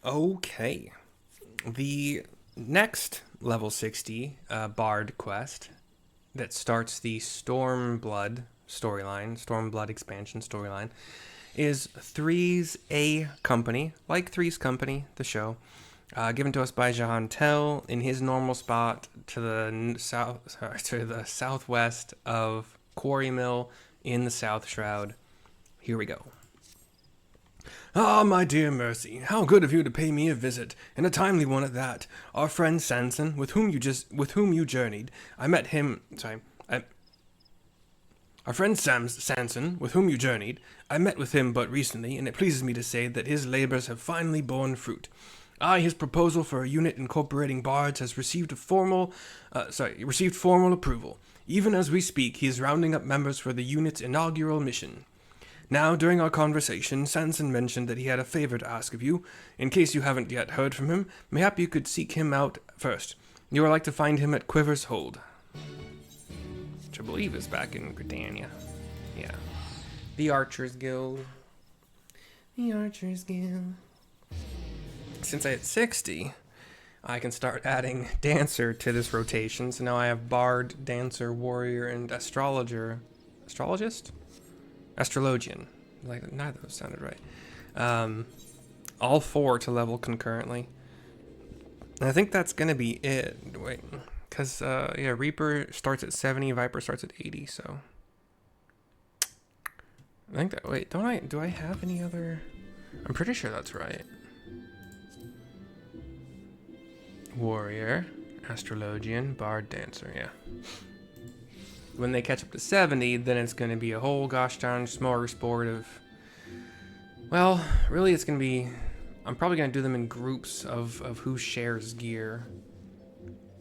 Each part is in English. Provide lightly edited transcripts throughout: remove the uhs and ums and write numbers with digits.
Okay. The next level 60 Bard quest that starts the Stormblood storyline, Stormblood expansion storyline, is Three's A Company, like Three's Company, the show, given to us by Jehantel in his normal spot to the southwest of Quarry Mill in the South Shroud. Here we go. Ah, my dear Mercy, how good of you to pay me a visit, and a timely one at that. Our friend Sanson, with whom you journeyed, I met him. Our friend Sanson, with whom you journeyed, I met with him but recently, and it pleases me to say that his labors have finally borne fruit. His proposal for a unit incorporating bards has received formal approval. Even as we speak, he is rounding up members for the unit's inaugural mission. Now, during our conversation, Sanson mentioned that he had a favor to ask of you. In case you haven't yet heard from him, mayhap you could seek him out first. You are like to find him at Quiver's Hold, which I believe is back in Gridania. Yeah. The Archers Guild. The Archers Guild. Since I hit 60, I can start adding Dancer to this rotation. So now I have Bard, Dancer, Warrior, and Astrologer. Astrologist? Astrologian. Like, neither of those sounded right. All 4 to level concurrently. And I think that's going to be it. Wait. Because, yeah, Reaper starts at 70, Viper starts at 80, so. I think that, wait, do I have any other? I'm pretty sure that's right. Warrior, Astrologian, Bard, Dancer, yeah. When they catch up to 70, then it's going to be a whole gosh darn smorgasbord of... Well, really it's going to be... I'm probably going to do them in groups of who shares gear.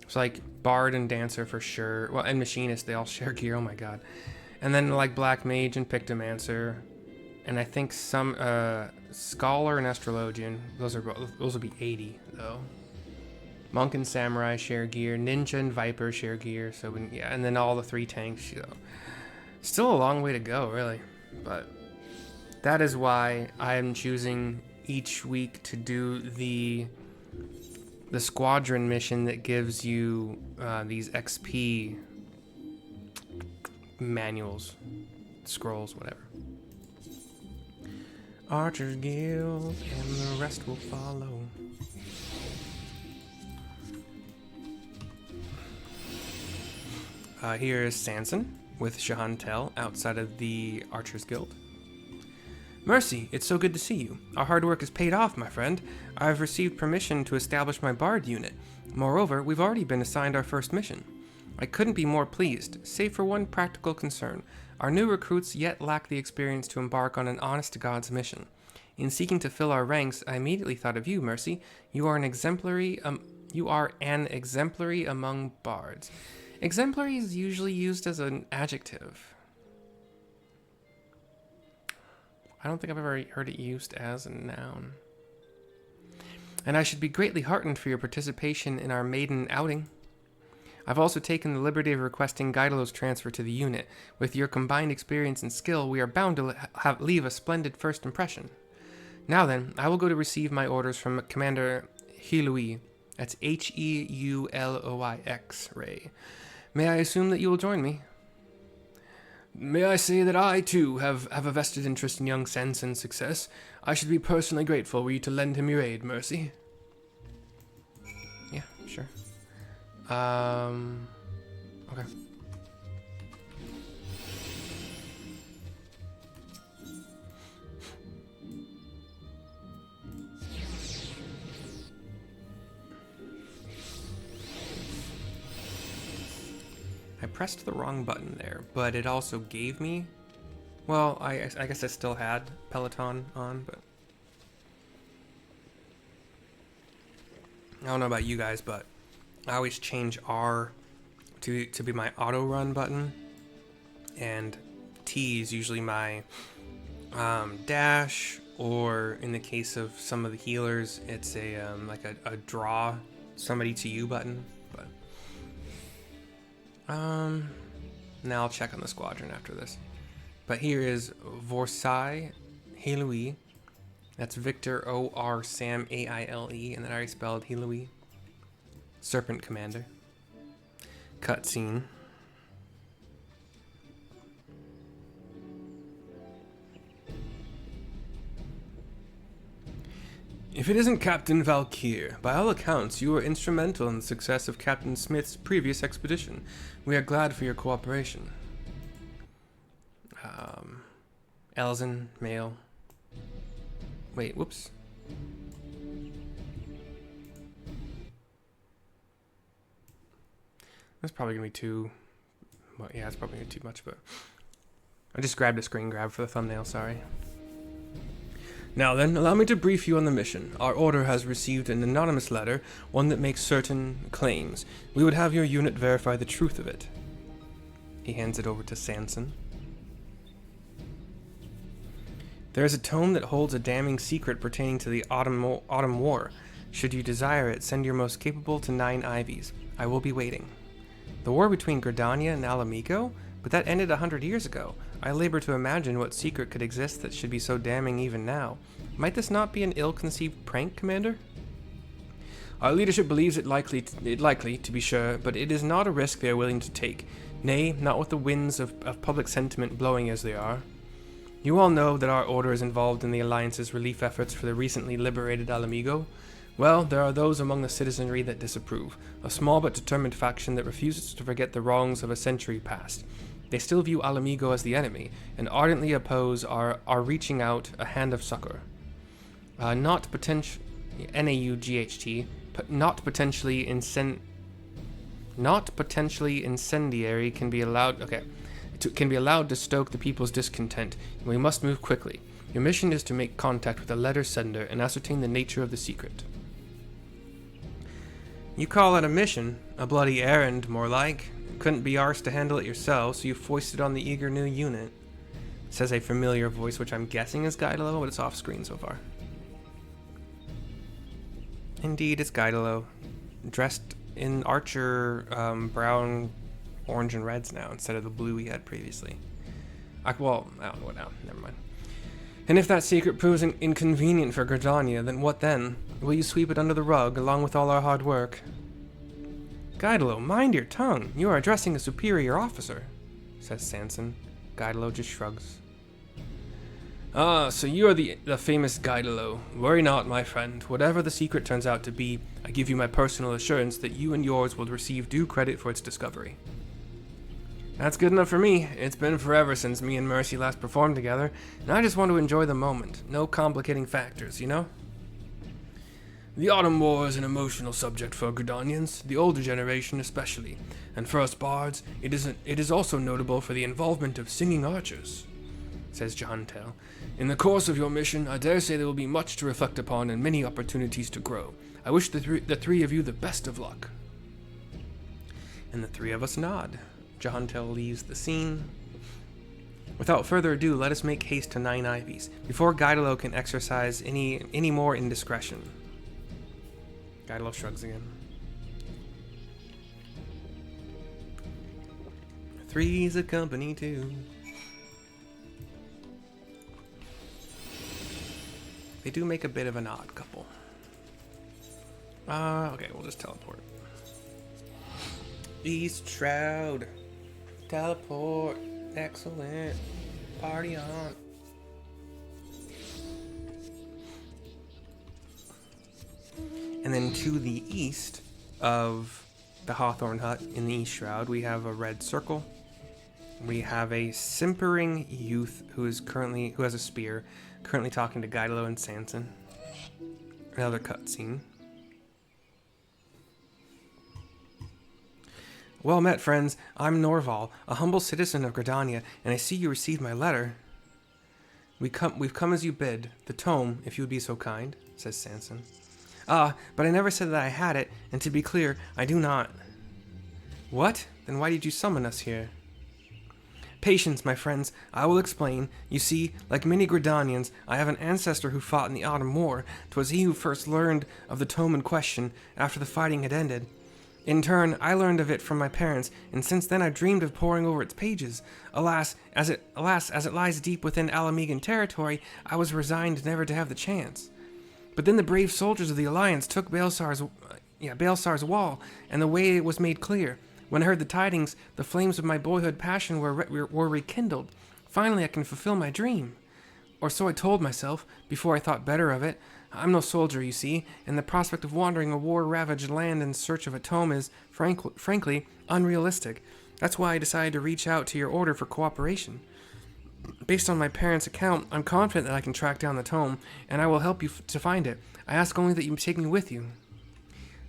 It's like Bard and Dancer for sure. Well, and Machinist, they all share gear, oh my god. And then like Black Mage and Pictomancer. And I think some... Scholar and Astrologian. Those will be 80, though. Monk and Samurai share gear. Ninja and Viper share gear. So, yeah, and then all the 3 tanks. You know. Still a long way to go, really. But that is why I am choosing each week to do the squadron mission that gives you these XP manuals, scrolls, whatever. Archers Guild, and the rest will follow. Here is Sanson with Jehantel outside of the Archers Guild. Mercy, it's so good to see you. Our hard work has paid off, my friend. I've received permission to establish my Bard unit. Moreover, we've already been assigned our first mission. I couldn't be more pleased, save for one practical concern. Our new recruits yet lack the experience to embark on an honest-to-God's mission. In seeking to fill our ranks, I immediately thought of you, Mercy. You are an exemplary among bards. Exemplary is usually used as an adjective. I don't think I've ever heard it used as a noun. And I should be greatly heartened for your participation in our maiden outing. I've also taken the liberty of requesting Guidelo's transfer to the unit. With your combined experience and skill, we are bound to leave a splendid first impression. Now then, I will go to receive my orders from Commander Heului. That's Heuloix, Ray. May I assume that you will join me? May I say that I, too, have a vested interest in young Sanson's success. I should be personally grateful were you to lend him your aid, Mercy. Yeah, sure. Okay. I pressed the wrong button there, but it also gave me... Well, I guess I still had Peloton on, but... I don't know about you guys, but I always change R to be my auto run button, and T is usually my dash, or in the case of some of the healers, it's a like a draw somebody to you button. But now I'll check on the squadron after this. But here is Vorsai Heului. That's Victor O.R. Sam A-I-L-E, and then I already spelled Hilui. Serpent Commander. Cutscene. If it isn't Captain Valkyr, by all accounts, you were instrumental in the success of Captain Smith's previous expedition. We are glad for your cooperation. Elzen, male. Wait, whoops. That's probably gonna be too... Well, yeah, it's probably gonna be too much, but... I just grabbed a screen grab for the thumbnail, sorry. Now then, allow me to brief you on the mission. Our order has received an anonymous letter, one that makes certain claims. We would have your unit verify the truth of it. He hands it over to Sanson. There is a tome that holds a damning secret pertaining to the Autumn War. Should you desire it, send your most capable to 9 Ivies. I will be waiting. The war between Gridania and Alamigo? But that ended 100 years ago. I labor to imagine what secret could exist that should be so damning even now. Might this not be an ill-conceived prank, Commander? Our leadership believes it likely, to be sure, but it is not a risk they are willing to take. Nay, not with the winds of public sentiment blowing as they are. You all know that our order is involved in the Alliance's relief efforts for the recently liberated Alamigo. Well, there are those among the citizenry that disapprove, a small but determined faction that refuses to forget the wrongs of a century past. They still view Alamigo as the enemy, and ardently oppose our reaching out a hand of succor. Not potentially incendiary can be allowed. Can be allowed to stoke the people's discontent, and we must move quickly. Your mission is to make contact with the letter sender and ascertain the nature of the secret. You call it a mission? A bloody errand, more like. Couldn't be arsed to handle it yourself, so you foisted on the eager new unit. Says a familiar voice, which I'm guessing is Gaidalo, but it's off screen so far. Indeed, it's Gaidalo, dressed in archer brown, orange, and reds now instead of the blue we had previously. I don't know what now. Never mind. And if that secret proves inconvenient for Gridania, then what then? Will you sweep it under the rug along with all our hard work? Gaidalo, mind your tongue. You are addressing a superior officer, says Sanson. Gaidalo just shrugs. Ah, so you are the famous Gaidalo. Worry not, my friend. Whatever the secret turns out to be, I give you my personal assurance that you and yours will receive due credit for its discovery. That's good enough for me. It's been forever since me and Mercy last performed together, and I just want to enjoy the moment. No complicating factors, you know? The Autumn War is an emotional subject for Gridanians, the older generation especially, and for us Bards, it is also notable for the involvement of singing archers, says Jehantel. In the course of your mission, I dare say there will be much to reflect upon and many opportunities to grow. I wish the three of you the best of luck. And the three of us nod. Jehantel leaves the scene. Without further ado, let us make haste to 9 Ivies, before Gaidalo can exercise any more indiscretion. Gaidalo shrugs again. 3's a company too. They do make a bit of an odd couple. Okay, we'll just teleport. East Shroud. Teleport. Excellent. Party on. And then to the east of the Hawthorne Hut in the East Shroud, we have a red circle. We have a simpering youth who has a spear, currently talking to Gaidalo and Sanson. Another cutscene. Well met, friends. I'm Norval, a humble citizen of Gridania, and I see you received my letter. We've come as you bid. The tome, if you would be so kind, says Sanson. Ah, but I never said that I had it, and to be clear, I do not. What? Then why did you summon us here? Patience, my friends. I will explain. You see, like many Gridanians, I have an ancestor who fought in the Autumn War. 'Twas he who first learned of the tome in question, after the fighting had ended. In turn, I learned of it from my parents, and since then I've dreamed of poring over its pages. Alas, as it lies deep within Alamegan territory, I was resigned never to have the chance. But then the brave soldiers of the Alliance took Baelsar's wall, and the way was made clear. When I heard the tidings, the flames of my boyhood passion were rekindled. Finally, I can fulfill my dream. Or so I told myself, before I thought better of it. I'm no soldier, you see, and the prospect of wandering a war-ravaged land in search of a tome is, frankly, unrealistic. That's why I decided to reach out to your order for cooperation. Based on my parents' account, I'm confident that I can track down the tome, and I will help you to find it. I ask only that you take me with you.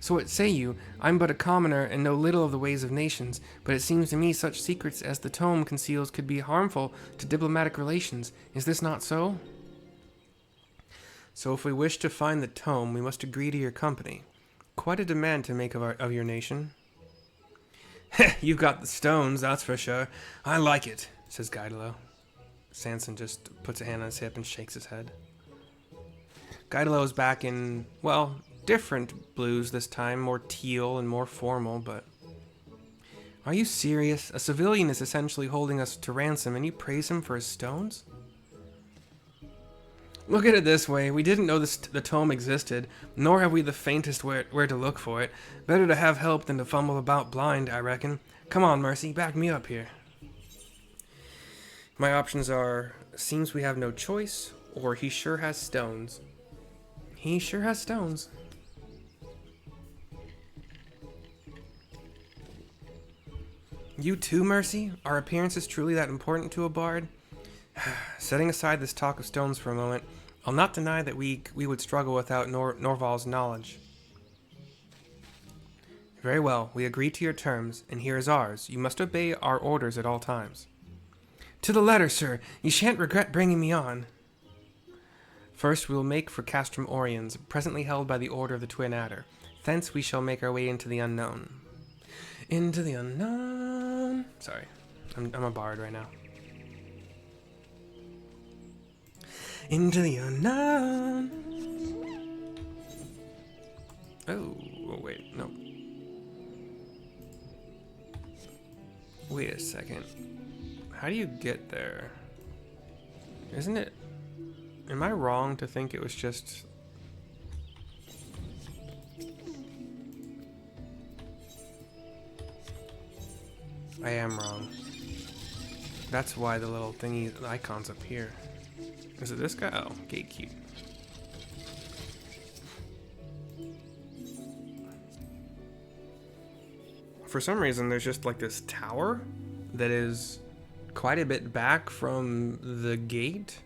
So what say you? I'm but a commoner and know little of the ways of nations, but it seems to me such secrets as the tome conceals could be harmful to diplomatic relations. Is this not so? So if we wish to find the tome, we must agree to your company. Quite a demand to make of your nation. You've got the stones, that's for sure. I like it, says Gaidalo. Sanson just puts a hand on his hip and shakes his head. Gaidalo is back in, well, different blues this time, more teal and more formal, but... Are you serious? A civilian is essentially holding us to ransom, and you praise him for his stones? Look at it this way, we didn't know the tome existed, nor have we the faintest where to look for it. Better to have help than to fumble about blind, I reckon. Come on, Mercy, back me up here. My options are, seems we have no choice, or he sure has stones. He sure has stones. You too, Mercy? Our appearance is truly that important to a bard? Setting aside this talk of stones for a moment, I'll not deny that we would struggle without Norval's knowledge. Very well, we agree to your terms, and here is ours. You must obey our orders at all times. To the letter, sir. You shan't regret bringing me on. First, we will make for Castrum Oriens, presently held by the Order of the Twin Adder. Thence we shall make our way into the unknown. Into the unknown... Sorry, I'm a bard right now. Into the unknown. Oh, wait, no. Wait a second. How do you get there? Isn't it... Am I wrong to think it was just... I am wrong. That's why the little thingy, the icon's up here. Is it this guy? Oh, gatekeep. For some reason, there's just like this tower that is quite a bit back from the gate.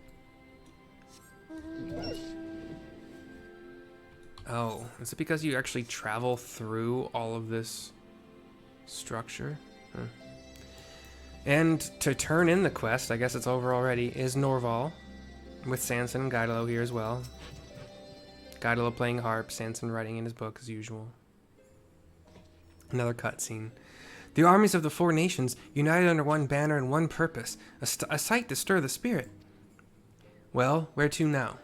Oh, is it because you actually travel through all of this structure? Huh. And to turn in the quest, I guess it's over already, is Norval. With Sanson and Gaidalo here as well. Gaidalo playing harp, Sanson writing in his book as usual. Another cutscene. The armies of the four nations, united under one banner and one purpose. A sight to stir the spirit. Well, where to now?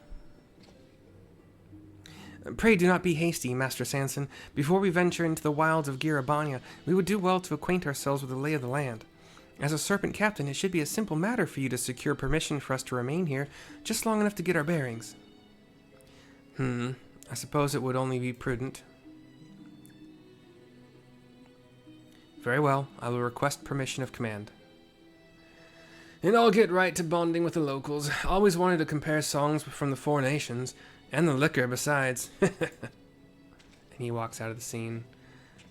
Pray do not be hasty, Master Sanson. Before we venture into the wilds of Gridania, we would do well to acquaint ourselves with the lay of the land. As a serpent captain, it should be a simple matter for you to secure permission for us to remain here, just long enough to get our bearings. I suppose it would only be prudent. Very well, I will request permission of command. And I'll get right to bonding with the locals. Always wanted to compare songs from the four nations, and the liquor besides. And he walks out of the scene.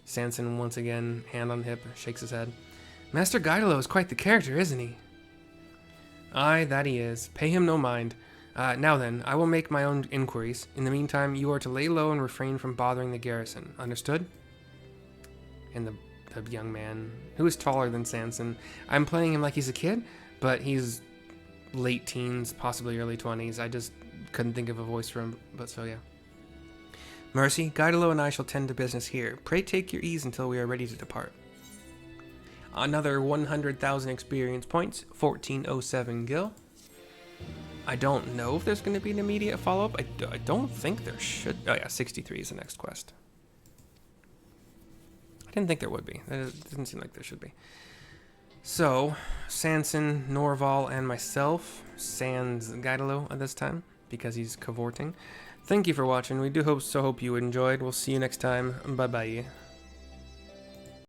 Sanson, once again, hand on hip, shakes his head. Master Gaidalo is quite the character, isn't he? Aye, that he is. Pay him no mind. Now then, I will make my own inquiries. In the meantime, you are to lay low and refrain from bothering the garrison. Understood? And the young man, who is taller than Sanson, I'm playing him like he's a kid, but he's late teens, possibly early 20s. I just couldn't think of a voice for him, but so yeah. Mercy, Gaidalo and I shall tend to business here. Pray take your ease until we are ready to depart. Another 100,000 experience points, 1407 gil. I don't know if there's going to be an immediate follow-up. I don't think there should. Oh yeah, 63 is the next quest. I didn't think there would be. It doesn't seem like there should be. So, Sanson, Norval, and myself, sans Gaidalo at this time, because he's cavorting. Thank you for watching. We do hope you enjoyed. We'll see you next time. Bye-bye.